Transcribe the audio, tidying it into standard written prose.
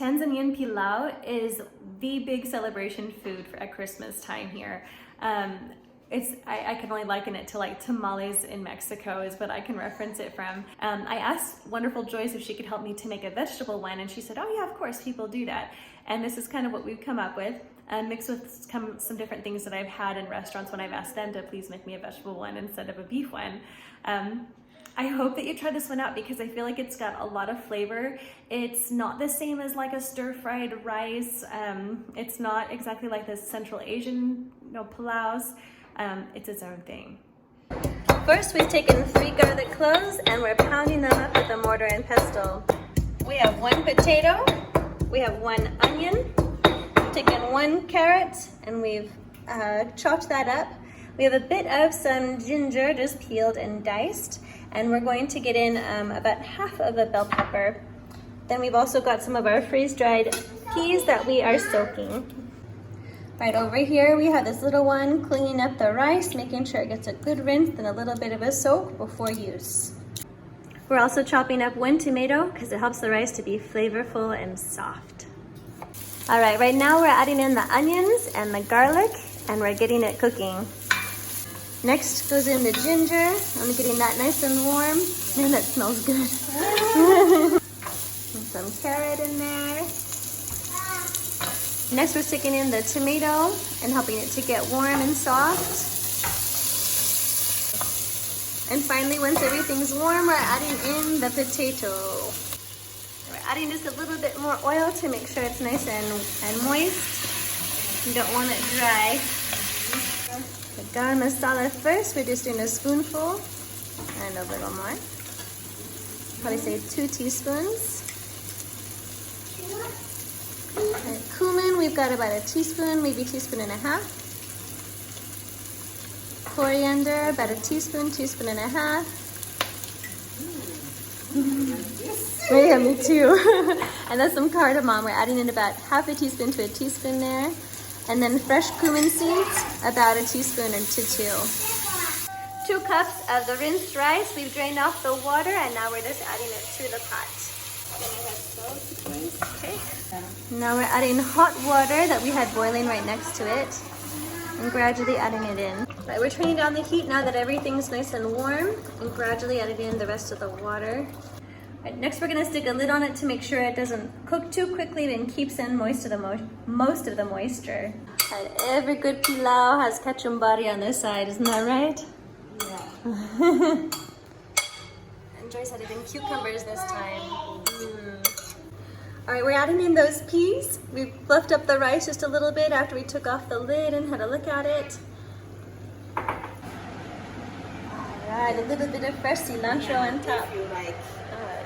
Tanzanian Pilau is the big celebration food at Christmas time here. I can only liken it to like tamales in Mexico is what I can reference it from. I asked Wonderful Joyce if she could help me to make a vegetable one, and she said, oh yeah, of course, people do that. And this is kind of what we've come up with, mixed with some different things that I've had in restaurants when I've asked them to please make me a vegetable one instead of a beef one. I hope that you try this one out because I feel like it's got a lot of flavor. It's not the same as like a stir-fried rice. It's not exactly like the Central Asian palaus. It's its own thing. First, we've taken 3 garlic cloves and we're pounding them up with a mortar and pestle. We have 1 potato, we have 1 onion, we've taken 1 carrot and we've chopped that up. We have a bit of some ginger just peeled and diced, and we're going to get in about half of a bell pepper. Then we've also got some of our freeze-dried peas that we are soaking. Right over here we have this little one cleaning up the rice, making sure it gets a good rinse and a little bit of a soak before use. We're also chopping up 1 tomato because it helps the rice to be flavorful and soft. All right, right now we're adding in the onions and the garlic and we're getting it cooking. Next goes in the ginger. I'm getting that nice and warm. Man, that smells good. And some carrot in there. Next we're sticking in the tomato and helping it to get warm and soft. And finally, once everything's warm, we're adding in the potato. We're adding just a little bit more oil to make sure it's nice and moist. You don't want it dry. The garam masala first, we're just doing a spoonful and a little more. Probably say 2 teaspoons. And cumin, we've got about a teaspoon, maybe a teaspoon and a half. Coriander, about a teaspoon, teaspoon and a half. Yeah, me too. And then some cardamom, we're adding in about half a teaspoon to a teaspoon there. And then fresh cumin seeds, about a teaspoon to 2. 2 cups of the rinsed rice. We've drained off the water and now we're just adding it to the pot. Okay. Now we're adding hot water that we had boiling right next to it and gradually adding it in. Right, we're turning down the heat now that everything's nice and warm and gradually adding in the rest of the water. Right, next we're going to stick a lid on it to make sure it doesn't cook too quickly and keeps in most of the moisture. And every good pilau has Katchumbari on this side, isn't that right? Yeah. And Joyce added in cucumbers this time. All right, we're adding in those peas. We've fluffed up the rice just a little bit after we took off the lid and had a look at it. All right, a little bit of fresh cilantro on top. If you like. All right.